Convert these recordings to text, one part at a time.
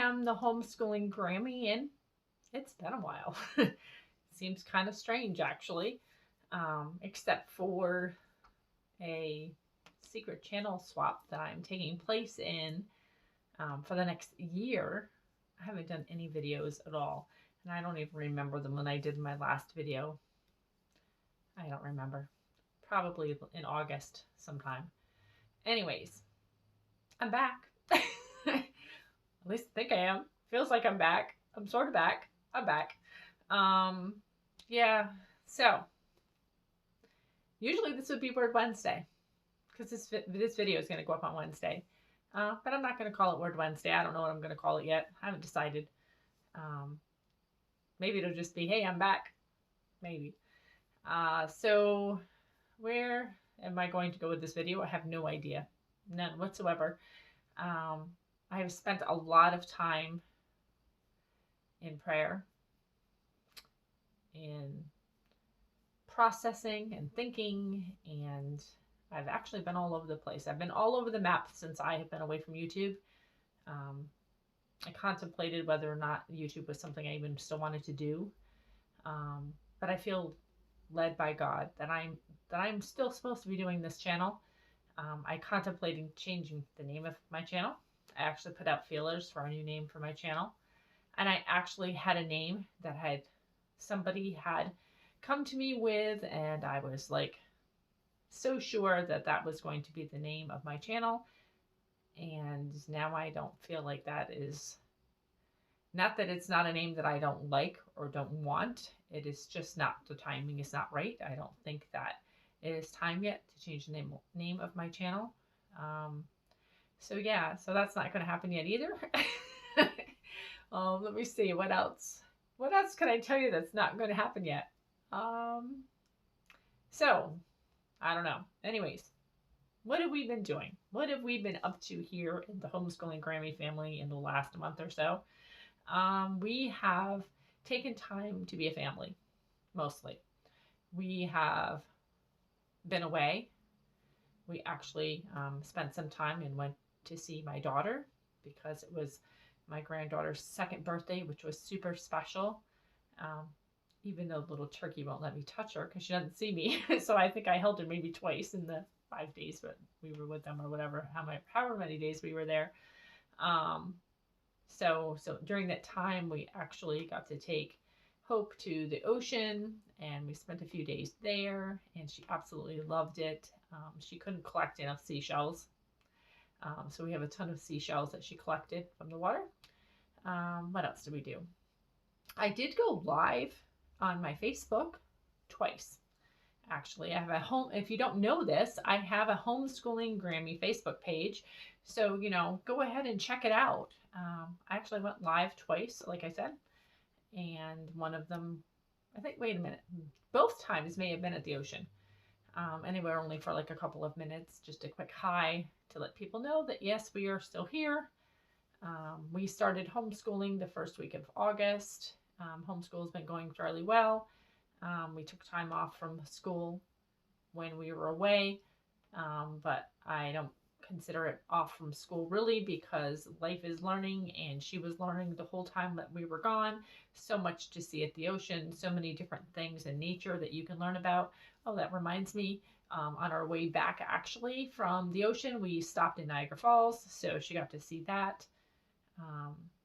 am the homeschooling Grammy, and it's been a while. Seems kind of strange, actually, except for a secret channel swap that I'm taking place in for the next year. I haven't done any videos at all, and I don't even remember them when I did my last video. I don't remember. Probably in August sometime. Anyways, I'm back. At least I think I am. Feels like I'm back. I'm sort of back. I'm back. Yeah. So usually this would be Word Wednesday because this video is going to go up on Wednesday. But I'm not going to call it Word Wednesday. I don't know what I'm going to call it yet. I haven't decided. Maybe it'll just be, hey, I'm back. Maybe. So where am I going to go with this video? I have no idea. None whatsoever. I have spent a lot of time in prayer, in processing and thinking, and I've actually been all over the place. I've been all over the map since I have been away from YouTube. I contemplated whether or not YouTube was something I even still wanted to do, but I feel led by God that I'm still supposed to be doing this channel. I contemplated changing the name of my channel. I actually put out feelers for a new name for my channel, and I actually had a name that somebody had come to me with, and I was like so sure that that was going to be the name of my channel. And now I don't feel like that is, not that it's not a name that I don't like or don't want. It is just not, the timing is not right. I don't think that it is time yet to change the name of my channel. So yeah, so that's not going to happen yet either. Let me see, what else? What else can I tell you that's not going to happen yet? So I don't know. Anyways, what have we been doing? What have we been up to here in the Homeschooling Grammy family in the last month or so? We have taken time to be a family, mostly. We have been away. We actually spent some time and went to see my daughter because it was my granddaughter's second birthday, which was super special. Even though the little turkey won't let me touch her because she doesn't see me. So I think I held her maybe twice in the 5 days that we were with them, or whatever, however many days we were there. So during that time, we actually got to take Hope to the ocean, and we spent a few days there, and she absolutely loved it. She couldn't collect enough seashells. So we have a ton of seashells that she collected from the water. What else did we do? I did go live on my Facebook twice. Actually, I have a home, if you don't know this, I have a Homeschooling Grammy Facebook page. So, go ahead and check it out. I actually went live twice, like I said. And one of them, I think, wait a minute, both times may have been at the ocean. Anyway, only for like a couple of minutes, just a quick hi to let people know that yes, we are still here. We started homeschooling the first week of August. Homeschool has been going fairly well. We took time off from school when we were away, but I don't consider it off from school really, because life is learning, and she was learning the whole time that we were gone. So much to see at the ocean, so many different things in nature that you can learn about. Oh, that reminds me, on our way back actually from the ocean, we stopped in Niagara Falls, so she got to see that.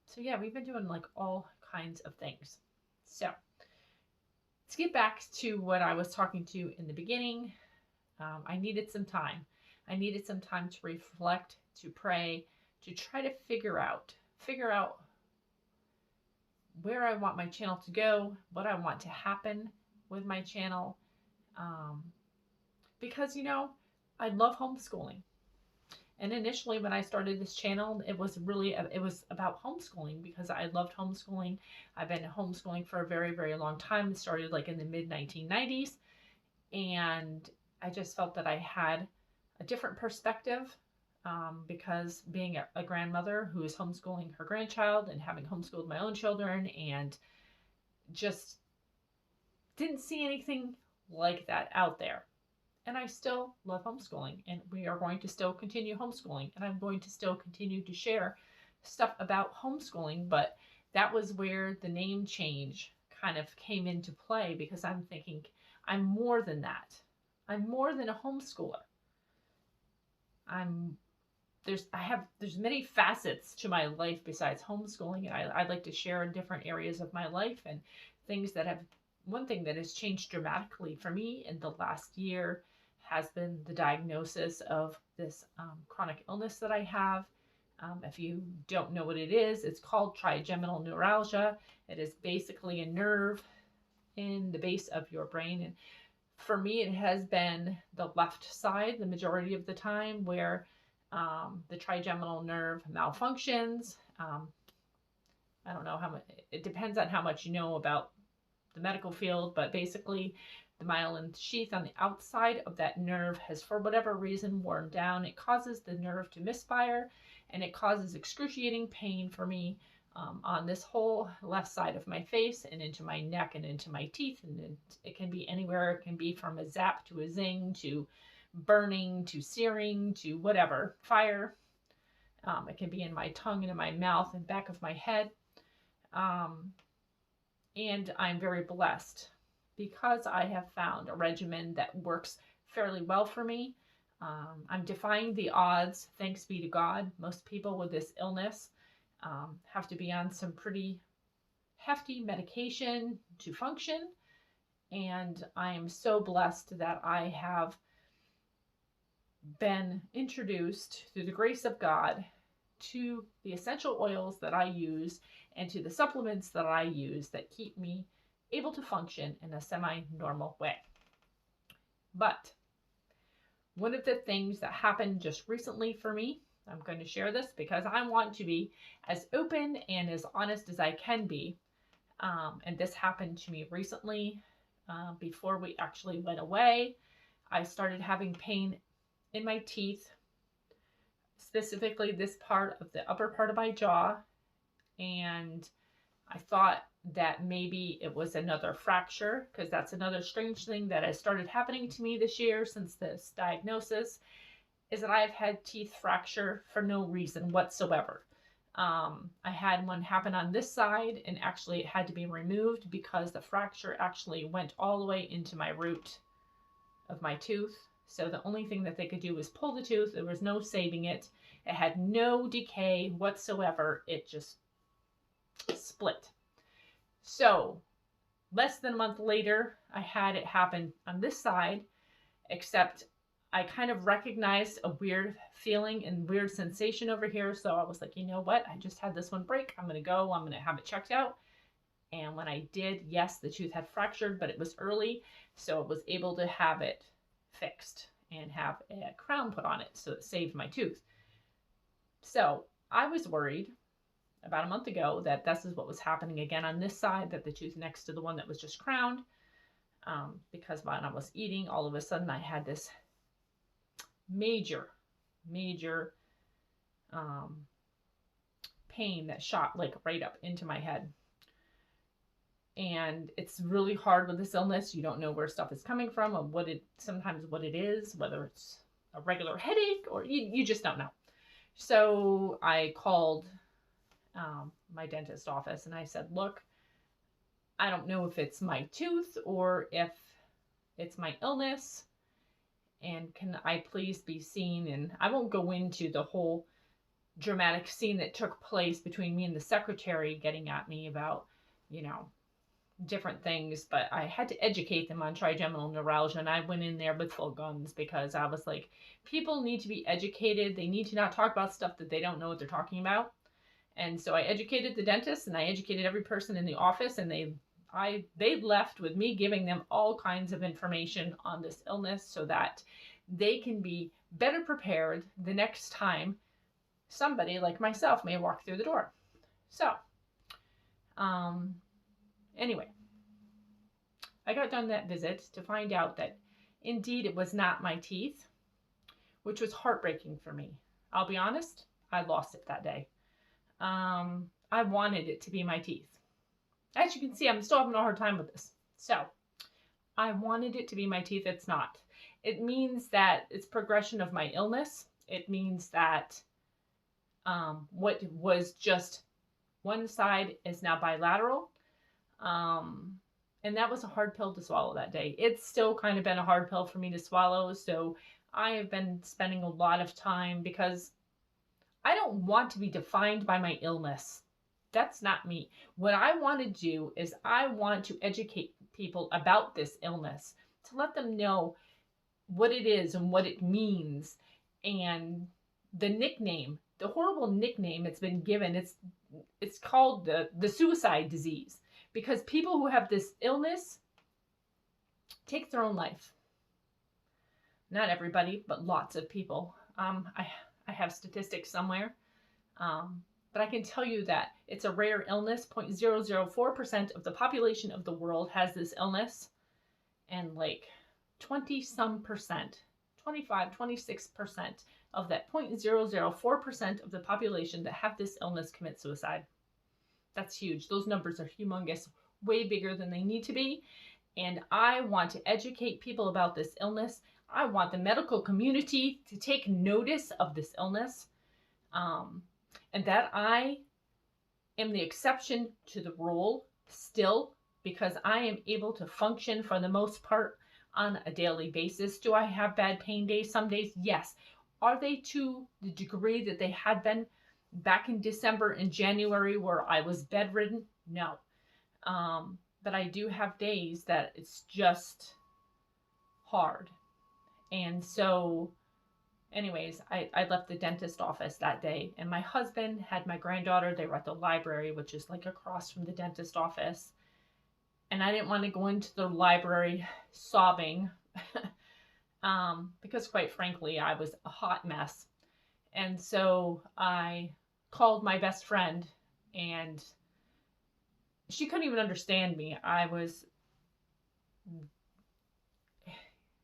So yeah, we've been doing like all kinds of things. So let's get back to what I was talking to in the beginning. I needed some time. I needed some time to reflect, to pray, to try to figure out where I want my channel to go, what I want to happen with my channel. Because, I love homeschooling. And initially when I started this channel, it was about homeschooling because I loved homeschooling. I've been homeschooling for a very, very long time. It started like in the mid 1990s. And I just felt that I had a different perspective because being a grandmother who is homeschooling her grandchild and having homeschooled my own children, and just didn't see anything like that out there. And I still love homeschooling, and we are going to still continue homeschooling, and I'm going to still continue to share stuff about homeschooling, but that was where the name change kind of came into play, because I'm thinking I'm more than that. I'm more than a homeschooler. There's many facets to my life besides homeschooling, and I'd like to share different areas of my life and things that have. One thing that has changed dramatically for me in the last year has been the diagnosis of this chronic illness that I have. If you don't know what it is, it's called trigeminal neuralgia. It is basically a nerve in the base of your brain. And for me, it has been the left side the majority of the time, where the trigeminal nerve malfunctions. I don't know how much, it depends on how much you know about the medical field, but basically the myelin sheath on the outside of that nerve has, for whatever reason, worn down. It causes the nerve to misfire, and it causes excruciating pain for me on this whole left side of my face and into my neck and into my teeth. And it can be anywhere. It can be from a zap to a zing to burning to searing to whatever, fire. It can be in my tongue and in my mouth and back of my head. And I'm very blessed because I have found a regimen that works fairly well for me. I'm defying the odds, thanks be to God. Most people with this illness have to be on some pretty hefty medication to function. And I am so blessed that I have been introduced through the grace of God to the essential oils that I use and to the supplements that I use that keep me able to function in a semi-normal way. But one of the things that happened just recently for me, I'm going to share this because I want to be as open and as honest as I can be. And this happened to me recently. Before we actually went away, I started having pain in my teeth, specifically this part of the upper part of my jaw. And I thought that maybe it was another fracture, because that's another strange thing that has started happening to me this year since this diagnosis, is that I've had teeth fracture for no reason whatsoever. I had one happen on this side, and actually it had to be removed because the fracture actually went all the way into my root of my tooth. So the only thing that they could do was pull the tooth. There was no saving it. It had no decay whatsoever. It just split. So less than a month later, I had it happen on this side, except I kind of recognized a weird feeling and weird sensation over here. So I was like, you know what? I just had this one break. I'm going to go. I'm going to have it checked out. And when I did, yes, the tooth had fractured, but it was early. So I was able to have it fixed and have a crown put on it. So it saved my tooth. So I was worried about a month ago that this is what was happening again on this side, that the tooth next to the one that was just crowned, because when I was eating, all of a sudden I had this major pain that shot like right up into my head. And it's really hard with this illness. You don't know where stuff is coming from, or sometimes what it is, whether it's a regular headache or you just don't know. So I called my dentist office and I said, look, I don't know if it's my tooth or if it's my illness, and can I please be seen? And I won't go into the whole dramatic scene that took place between me and the secretary getting at me about, different things, but I had to educate them on trigeminal neuralgia, and I went in there with full guns because I was like, people need to be educated. They need to not talk about stuff that they don't know what they're talking about. And so I educated the dentist, and I educated every person in the office, and they left with me giving them all kinds of information on this illness so that they can be better prepared the next time somebody like myself may walk through the door. So, anyway, I got done that visit to find out that indeed it was not my teeth, which was heartbreaking for me. I'll be honest, I lost it that day. I wanted it to be my teeth. As you can see, I'm still having a hard time with this. So I wanted it to be my teeth. It's not. It means that it's progression of my illness. It means that What was just one side is now bilateral. And that was a hard pill to swallow that day. It's still kind of been a hard pill for me to swallow. So I have been spending a lot of time because I don't want to be defined by my illness. That's not me. What I want to do is I want to educate people about this illness, to let them know what it is and what it means, and the nickname, the horrible nickname it's been given. It's called the suicide disease, because people who have this illness take their own life. Not everybody, but lots of people. I have statistics somewhere, but I can tell you that it's a rare illness. 0.004% of the population of the world has this illness, and like 20 some percent, 25, 26% of that 0.004% of the population that have this illness commit suicide. That's huge. Those numbers are humongous, way bigger than they need to be. And I want to educate people about this illness. I want the medical community to take notice of this illness, and that I am the exception to the rule still, because I am able to function for the most part on a daily basis. Do I have bad pain days? Some days, yes. Are they to the degree that they had been back in December and January where I was bedridden? No. But I do have days that it's just hard. And so anyways, I left the dentist office that day, and my husband had my granddaughter. They were at the library, which is like across from the dentist office. And I didn't want to go into the library sobbing because quite frankly, I was a hot mess. And so I called my best friend, and she couldn't even understand me.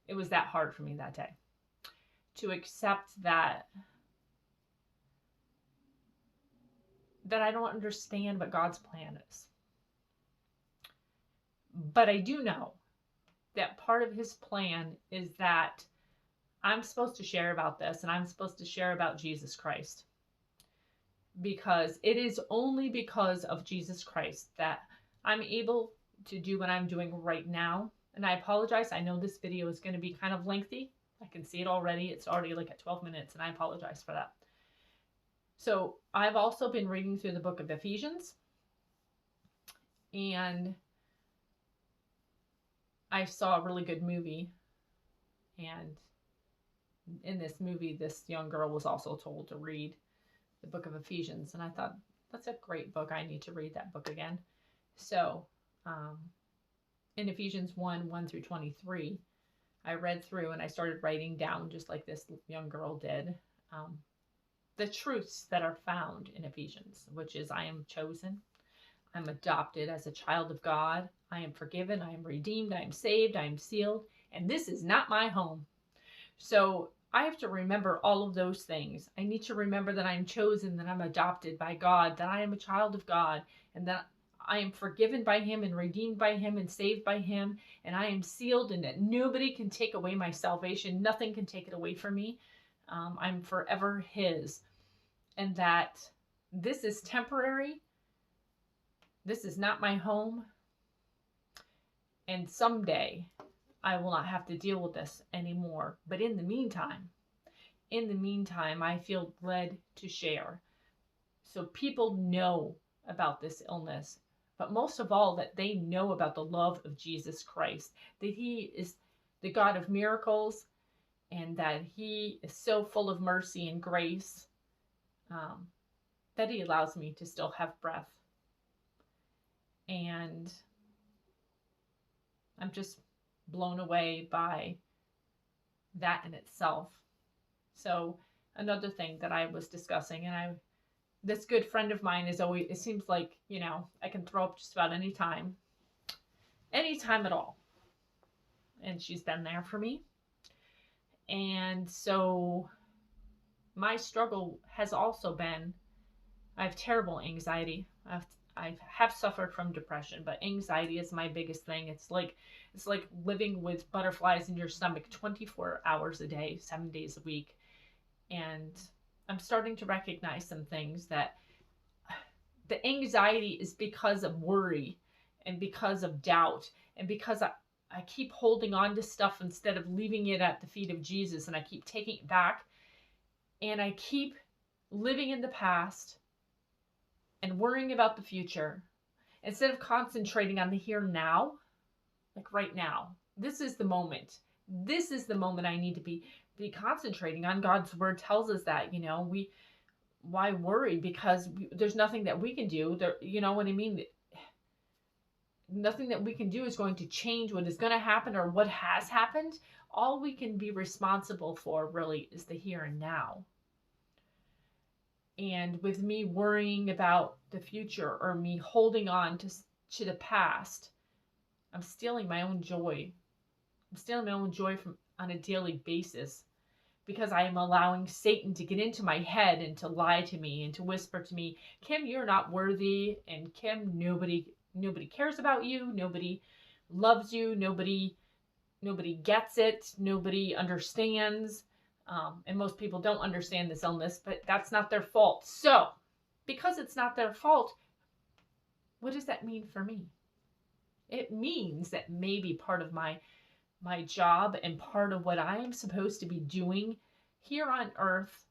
It was that hard for me that day to accept that I don't understand what God's plan is. But I do know that part of his plan is that I'm supposed to share about this, and I'm supposed to share about Jesus Christ. Because it is only because of Jesus Christ that I'm able to do what I'm doing right now. And I apologize. I know this video is going to be kind of lengthy. I can see it already. It's already like at 12 minutes, and I apologize for that. So I've also been reading through the book of Ephesians, and I saw a really good movie, and in this movie, this young girl was also told to read the book of Ephesians, and I thought, that's a great book. I need to read that book again. So in Ephesians 1 through 23, I read through and I started writing down, just like this young girl did, the truths that are found in Ephesians, which is I am chosen, I'm adopted as a child of God, I am forgiven, I am redeemed, I am saved, I am sealed, and this is not my home. So I have to remember all of those things. I need to remember that I'm chosen, that I'm adopted by God, that I am a child of God, and that I am forgiven by him and redeemed by him and saved by him, and I am sealed, and that nobody can take away my salvation. Nothing can take it away from me. I'm forever his, and that this is temporary. This is not my home, and someday I will not have to deal with this anymore. But in the meantime, I feel led to share, so people know about this illness, but most of all, that they know about the love of Jesus Christ, that he is the God of miracles, and that he is so full of mercy and grace, that he allows me to still have breath. And I'm just blown away by that in itself. So another thing that I was discussing, and this good friend of mine is always, it seems like, I can throw up just about any time at all. And she's been there for me. And so my struggle has also been, I have terrible anxiety. I have suffered from depression, but anxiety is my biggest thing. It's like living with butterflies in your stomach 24 hours a day, 7 days a week. And I'm starting to recognize some things, that the anxiety is because of worry and because of doubt, and because I keep holding on to stuff instead of leaving it at the feet of Jesus, and I keep taking it back, and I keep living in the past and worrying about the future instead of concentrating on the here and now, like right now. This is the moment. This is the moment I need to be concentrating on. God's word tells us that, why worry? Because there's nothing that we can do there. You know what I mean? Nothing that we can do is going to change what is going to happen or what has happened. All we can be responsible for really is the here and now. And with me worrying about the future, or me holding on to the past, I'm stealing my own joy. I'm stealing my own joy on a daily basis, because I am allowing Satan to get into my head and to lie to me and to whisper to me, Kim, you're not worthy. And Kim, nobody cares about you. Nobody loves you. Nobody gets it. Nobody understands. And most people don't understand this illness, but that's not their fault. So, because it's not their fault, what does that mean for me? It means that maybe part of my job and part of what I am supposed to be doing here on earth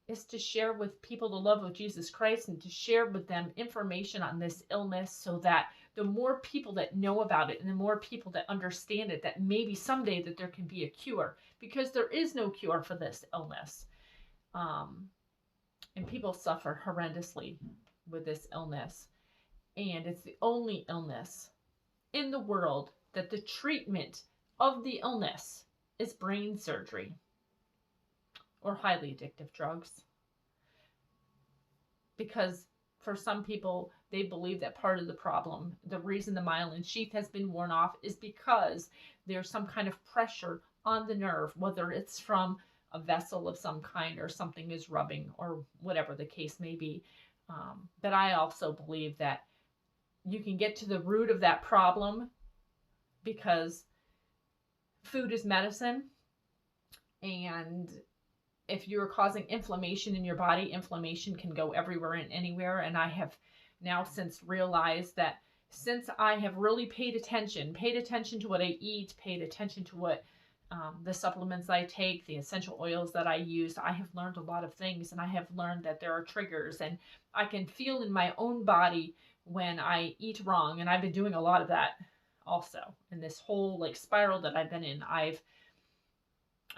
is to share with people the love of Jesus Christ, and to share with them information on this illness, so that the more people that know about it and the more people that understand it, that maybe someday that there can be a cure, because there is no cure for this illness. And people suffer horrendously with this illness. And it's the only illness in the world that the treatment of the illness is brain surgery or highly addictive drugs. Because for some people, they believe that part of the problem, the reason the myelin sheath has been worn off, is because there's some kind of pressure on the nerve, whether it's from a vessel of some kind or something is rubbing, or whatever the case may be. But I also believe that you can get to the root of that problem, because food is medicine. And if you're causing inflammation in your body, inflammation can go everywhere and anywhere. And I have now since realized that, since I have really paid attention to what I eat, paid attention to what the supplements I take, the essential oils that I use, I have learned a lot of things. And I have learned that there are triggers, and I can feel in my own body when I eat wrong. And I've been doing a lot of that also in this whole spiral that I've been in.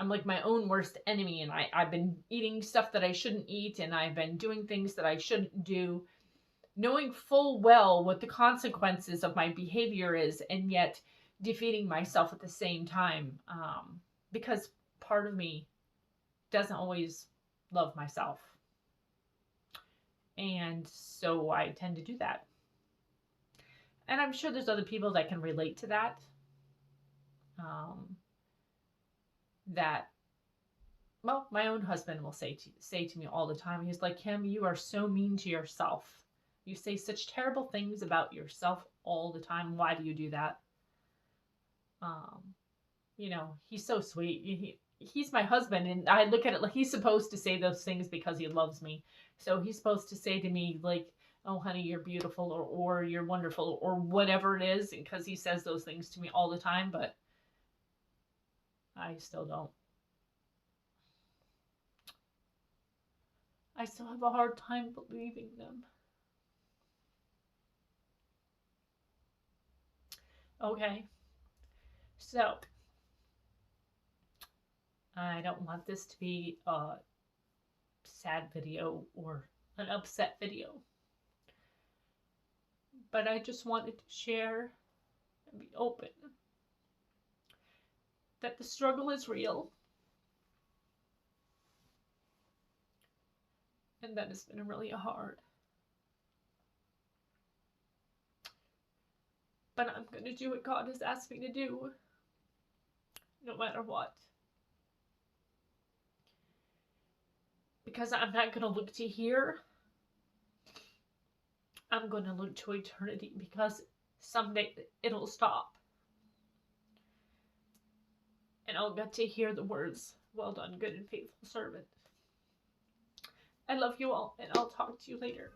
I'm like my own worst enemy, and I've been eating stuff that I shouldn't eat, and I've been doing things that I shouldn't do, knowing full well what the consequences of my behavior is, and yet defeating myself at the same time, because part of me doesn't always love myself. And so I tend to do that. And I'm sure there's other people that can relate to that. Well, my own husband will say to me all the time, he's like, Kim, you are so mean to yourself. You say such terrible things about yourself all the time. Why do you do that? He's so sweet. He's my husband, and I look at it like he's supposed to say those things because he loves me. So he's supposed to say to me, like, oh, honey, you're beautiful, or you're wonderful, or whatever it is, because he says those things to me all the time, but I still don't. I still have a hard time believing them. Okay. So, I don't want this to be a sad video or an upset video. But I just wanted to share and be open that the struggle is real. And that it's been really hard. But I'm going to do what God has asked me to do, no matter what. Because I'm not going to look to here. I'm going to look to eternity, because someday it'll stop. And I'll get to hear the words, well done, good and faithful servant. I love you all, and I'll talk to you later.